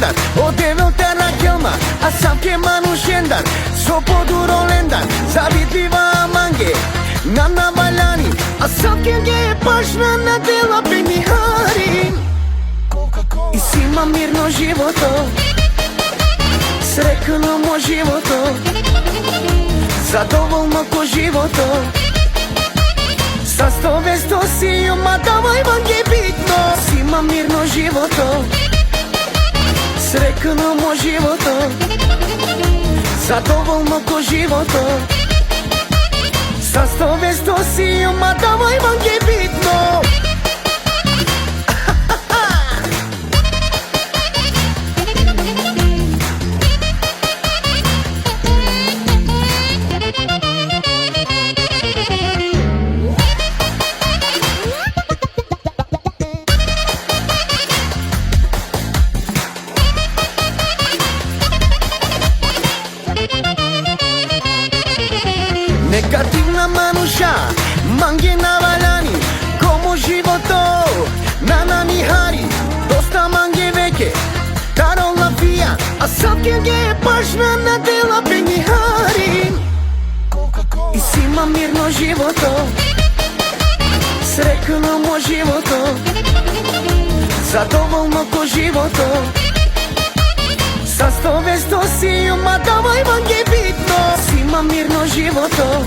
лендар, одевелте на келма, а сам ке манушендар, со подуро лендар, завидлива манге, на наваляни, а сам ке ге пашна на дела пенихари. И си има мирно живото, срекано мо живото, задоволно ко живото. Sa sto vesto si ma davoj vam je bitno. Svima mirno životo, srećno mo životo, zadovoljno ko životo. Sa sto vesto si ma davoj vam je bitno. Негативна мануша, манге наваляни, комо живото, на нанихари, доста манге веке, таролна фија, а сапке ге пашна на дела пенихари. И си има мирно живото, срекно мо живото, задоволно ко живото. Sa sto vesto si ma davoj vam je bitno. Svima mirno životo,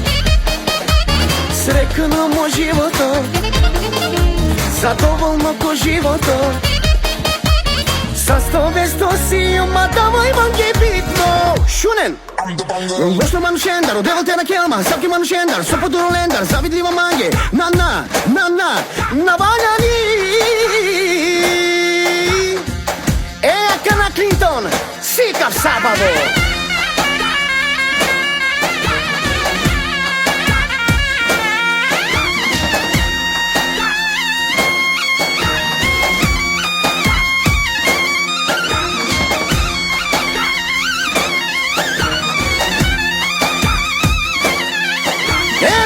srećno mo životo, zadovoljno ko životo. Sa sto vesto si ma davoj vam je bitno. Šunen! Gosto manushendar, odevlte na kelma, savke manushendar, so poduro lendar, zavidljiva mange, navaljani. Kana Clinton, sikav sábado.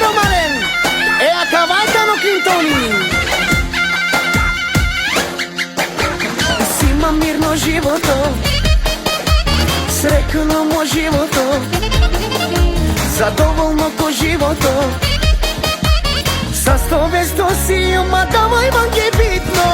Romalen, a cavalcano Clintoni. Ima mirno životo, srećno mo životo, zadovoljno ko životo. Sa sto vesto si ma davoj vam je bitno.